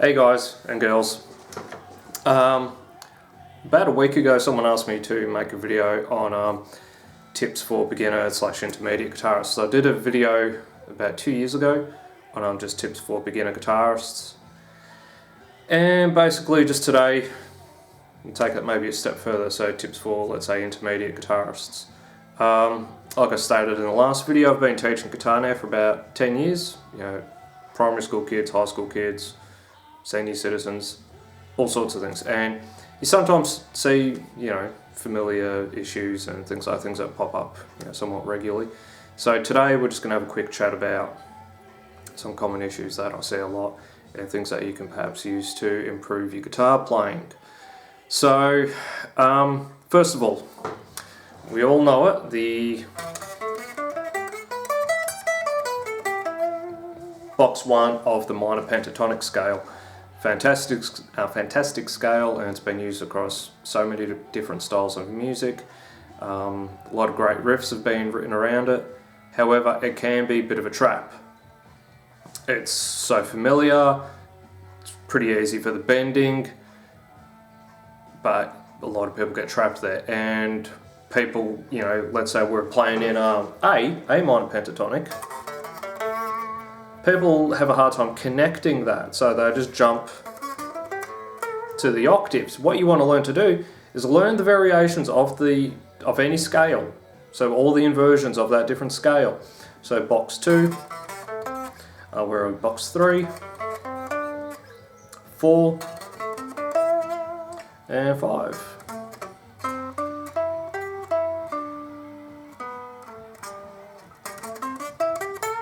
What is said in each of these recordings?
Hey guys and girls, about a week ago someone asked me to make a video on tips for beginner/intermediate guitarists. So I did a video about 2 years ago on just tips for beginner guitarists, and basically just today I'll take it maybe a step further, so tips for, let's say, intermediate guitarists. Like I stated in the last video, I've been teaching guitar now for about 10 years, primary school kids, high school kids, senior citizens, all sorts of things, and you sometimes see familiar issues and things that pop up somewhat regularly. So today we're just going to have a quick chat about some common issues that I see a lot and things that you can perhaps use to improve your guitar playing. So first of all, we all know it, the box 1 of the minor pentatonic scale. Fantastic scale, and it's been used across so many different styles of music. A lot of great riffs have been written around it. However, it can be a bit of a trap. It's so familiar, it's pretty easy for the bending, but a lot of people get trapped there. And people, let's say we're playing in A minor pentatonic, people have a hard time connecting that, so they just jump to the octaves. What you want to learn to do is learn the variations of any scale, so all the inversions of that different scale. So box 2, we're on box 3, 4, and 5.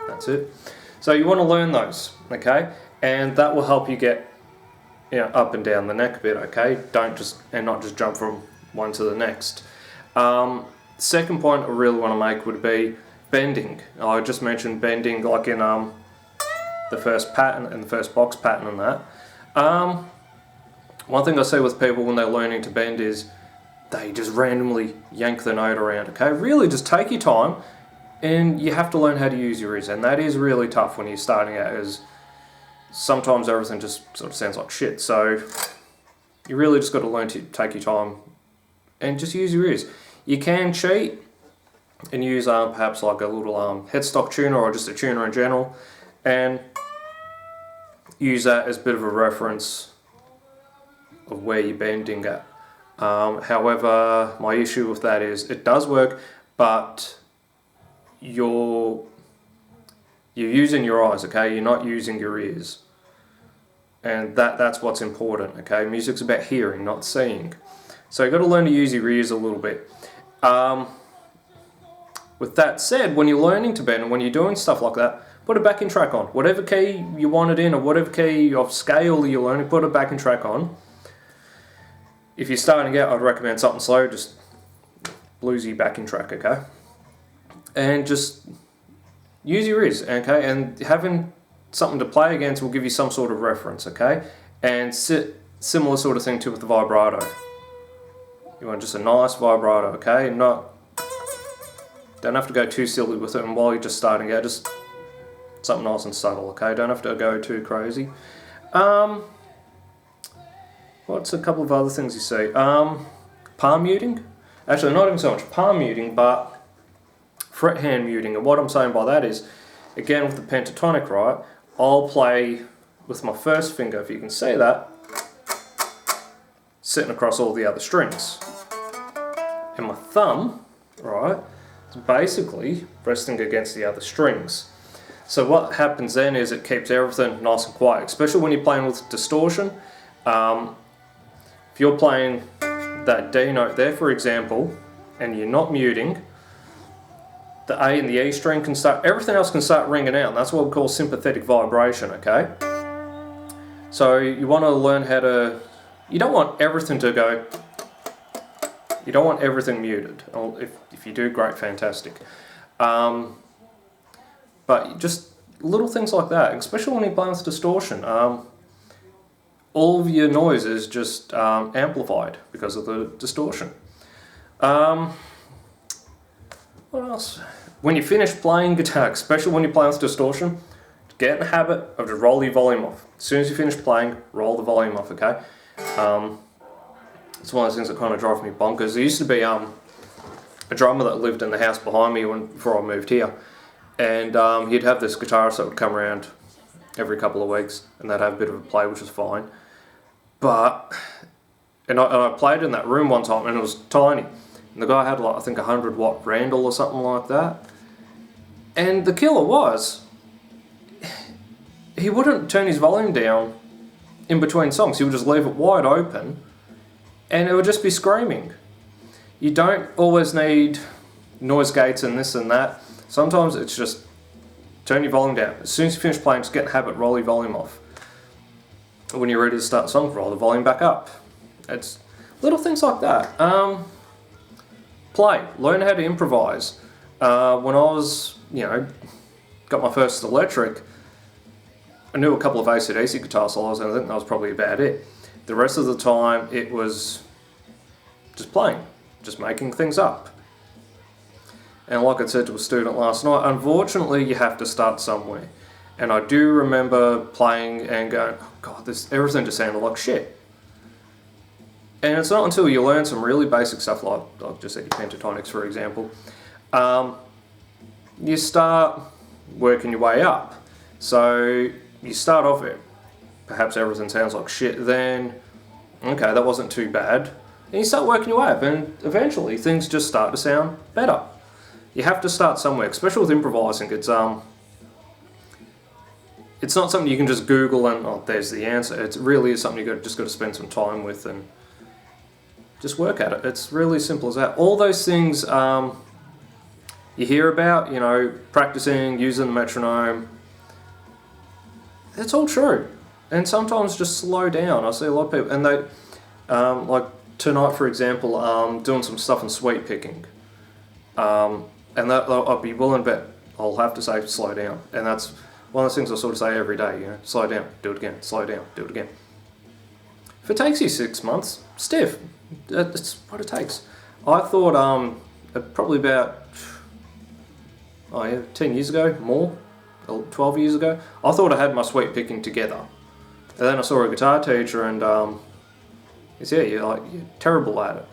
That's it. So you want to learn those, okay? And that will help you get up and down the neck a bit, okay? Not just jump from one to the next. Second point I really want to make would be bending. I just mentioned bending, like in the first pattern and the first box pattern and that. One thing I see with people when they're learning to bend is they just randomly yank the note around, okay? Really just take your time, and you have to learn how to use your ears, and that is really tough when you're starting out, as sometimes everything just sort of sounds like shit. So you really just got to learn to take your time and just use your ears. You can cheat and use perhaps like a little headstock tuner, or just a tuner in general, and use that as a bit of a reference of where you're bending at. However, my issue with that is it does work, but you're using your eyes, okay? You're not using your ears, and that's what's important, okay? Music's about hearing, not seeing. So you've got to learn to use your ears a little bit. With that said, when you're learning to bend and when you're doing stuff like that, put a backing track on. Whatever key you want it in, or whatever key of scale you're learning, put a backing track on. If you're starting out, I'd recommend something slow, just bluesy backing track, okay? And just use your ears, okay? And having something to play against will give you some sort of reference, okay? And similar sort of thing too with the vibrato. You want just a nice vibrato, okay? Don't have to go too silly with it, and while you're just starting out, just something nice and subtle, okay? Don't have to go too crazy. What's a couple of other things you see? Palm muting? Actually, not even so much palm muting, but fret hand muting. And what I'm saying by that is, again with the pentatonic, right, I'll play with my first finger, if you can see that, sitting across all the other strings. And my thumb, right, is basically resting against the other strings. So what happens then is it keeps everything nice and quiet, especially when you're playing with distortion. If you're playing that D note there, for example, and you're not muting, the A and the E string can start, everything else can start ringing out, and that's what we call sympathetic vibration, okay? So you want to learn how to, you don't want everything to go, you don't want everything muted. If you do, great, fantastic. But just little things like that, especially when you're playing with distortion. All of your noise is just amplified because of the distortion. What else? When you finish playing guitar, especially when you're playing with distortion, get in the habit of just roll your volume off. As soon as you finish playing, roll the volume off, okay? It's one of those things that kind of drive me bonkers. There used to be a drummer that lived in the house behind me before I moved here, and he'd have this guitarist that would come around every couple of weeks, and they'd have a bit of a play, which was fine. But, and I played in that room one time, and it was tiny. And the guy had like, I think 100 watt Randall or something like that. And the killer was, he wouldn't turn his volume down in between songs. He would just leave it wide open, and it would just be screaming. You don't always need noise gates and this and that. Sometimes it's just turn your volume down. As soon as you finish playing, just get in the habit, roll your volume off. When you're ready to start the song, roll the volume back up. It's little things like that. Play, learn how to improvise. When I was, got my first electric, I knew a couple of AC/DC guitar solos, and I think that was probably about it. The rest of the time, it was just playing, just making things up. And like I said to a student last night, unfortunately, you have to start somewhere. And I do remember playing and going, oh God, everything just sounded like shit. And it's not until you learn some really basic stuff, like I've just said your pentatonics, for example, you start working your way up. So you start off it, perhaps everything sounds like shit, then, okay, that wasn't too bad. And you start working your way up, and eventually things just start to sound better. You have to start somewhere, especially with improvising. It's not something you can just Google and, oh, there's the answer. It really is something just got to spend some time with and just work at it. It's really simple as that. All those things you hear about, practicing, using the metronome, it's all true. And sometimes just slow down. I see a lot of people, and they, like tonight for example, doing some stuff in sweep picking. And that I'll be willing to bet I'll have to say slow down. And that's one of those things I sort of say every day, slow down, do it again, slow down, do it again. If it takes you 6 months, stiff. That's what it takes. I thought probably about 10 years ago, more, 12 years ago, I thought I had my sweep picking together. And then I saw a guitar teacher, and he said, you're terrible at it.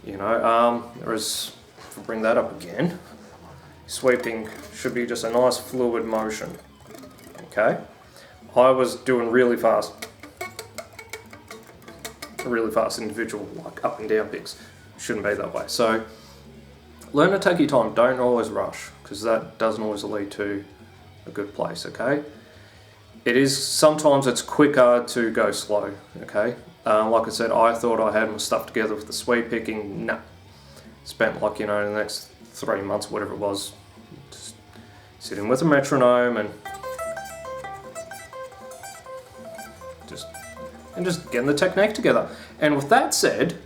Whereas, if I bring that up again, sweeping should be just a nice fluid motion. Okay? I was doing really fast individual, like up and down picks. Shouldn't be that way. So, learn to take your time. Don't always rush, because that doesn't always lead to a good place, okay? Sometimes it's quicker to go slow, okay? Like I said, I thought I had my stuff together with the sweep picking. Nah. Spent the next 3 months, whatever it was, just sitting with a metronome and just getting the technique together. And with that said,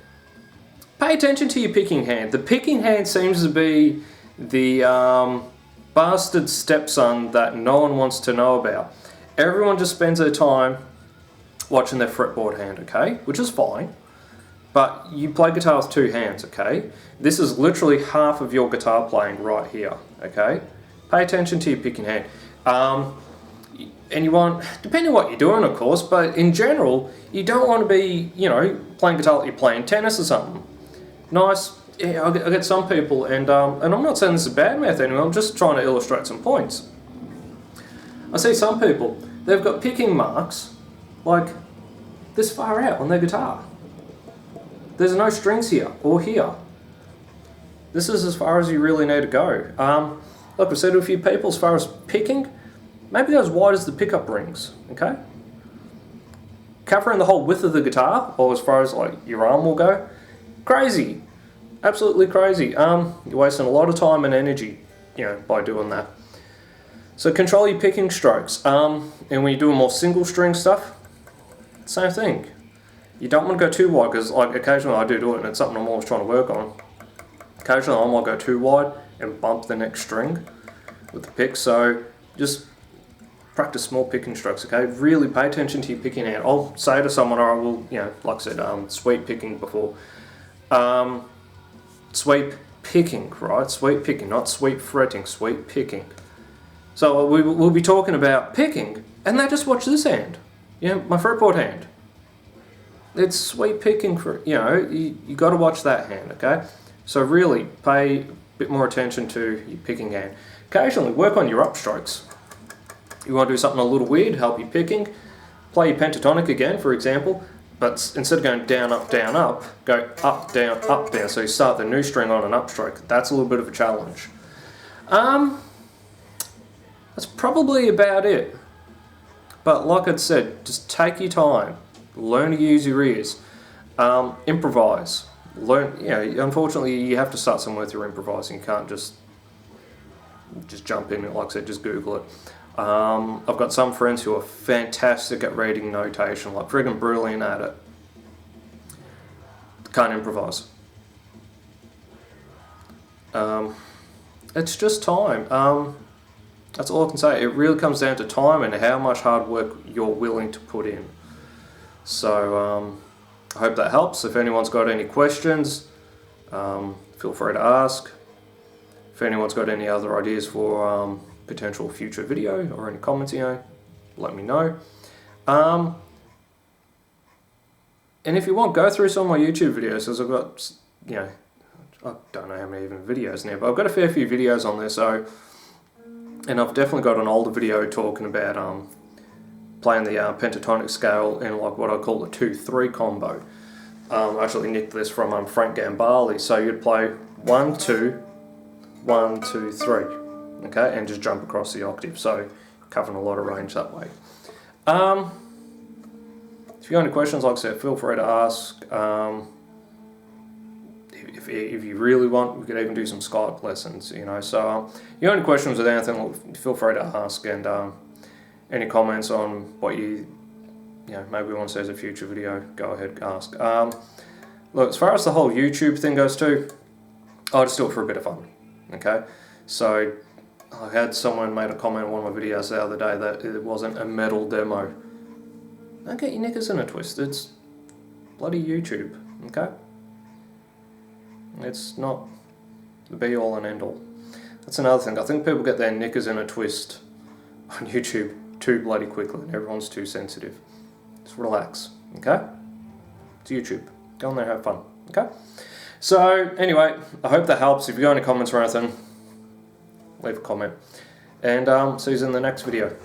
pay attention to your picking hand. The picking hand seems to be the bastard stepson that no one wants to know about. Everyone just spends their time watching their fretboard hand, okay? Which is fine. But you play guitar with 2 hands, okay? This is literally half of your guitar playing right here, okay? Pay attention to your picking hand. And you want, depending on what you're doing, of course, but in general, you don't want to be, playing guitar like you're playing tennis or something. Nice, yeah, I get some people, and I'm not saying this is a bad method anymore, I'm just trying to illustrate some points. I see some people, they've got picking marks, like, this far out on their guitar. There's no strings here, or here. This is as far as you really need to go. Like I said to a few people, as far as picking, maybe go as wide as the pickup rings, okay? Covering the whole width of the guitar, or as far as like your arm will go, crazy. Absolutely crazy. You're wasting a lot of time and energy, by doing that. So control your picking strokes. And when you're doing more single string stuff, same thing. You don't want to go too wide, because like occasionally I do it, and it's something I'm always trying to work on. Occasionally I might go too wide and bump the next string with the pick. So just practice small picking strokes, okay? Really pay attention to your picking hand. I'll say to someone, or I will, like I said, sweep picking before. Sweep picking, right? Sweep picking, not sweep fretting, sweep picking. So we'll be talking about picking, and they just watch this hand. My fretboard hand. It's sweet picking for, you got to watch that hand, okay? So really pay a bit more attention to your picking hand. Occasionally work on your upstrokes. You want to do something a little weird, help you picking. Play your pentatonic again, for example, but instead of going down, up, go up, down, up, down. So you start the new string on an upstroke. That's a little bit of a challenge. That's probably about it. But like I said, just take your time. Learn to use your ears. Improvise. Learn. Unfortunately, you have to start somewhere through improvising. You can't just jump in. Like I said, just Google it. I've got some friends who are fantastic at reading notation, like friggin' brilliant at it. Can't improvise. It's just time. That's all I can say. It really comes down to time and how much hard work you're willing to put in. So I hope that helps. If anyone's got any questions, feel free to ask. If anyone's got any other ideas for potential future video or any comments, let me know. And if you want, go through some of my YouTube videos, because I've got, I don't know how many even videos now, but I've got a fair few videos on there. So, and I've definitely got an older video talking about playing the pentatonic scale in like what I call the 2-3 combo. I actually nicked this from Frank Gambale. So you'd play 1, 2, 1, 2, 3, okay, and just jump across the octave. So covering a lot of range that way. If you have any questions, like I said, feel free to ask. If you really want, we could even do some Skype lessons, So, if you have any questions with anything, feel free to ask. And any comments on what maybe want to see as a future video, go ahead, ask. Look, as far as the whole YouTube thing goes too, I just do it for a bit of fun, okay? So, I had someone made a comment on one of my videos the other day that it wasn't a metal demo. Don't get your knickers in a twist, it's bloody YouTube, okay? It's not the be-all and end-all. That's another thing. I think people get their knickers in a twist on YouTube too bloody quickly, and everyone's too sensitive. Just relax, okay? It's YouTube. Go on there, have fun, okay? So, anyway, I hope that helps. If you got any comments or anything, leave a comment. And see you in the next video.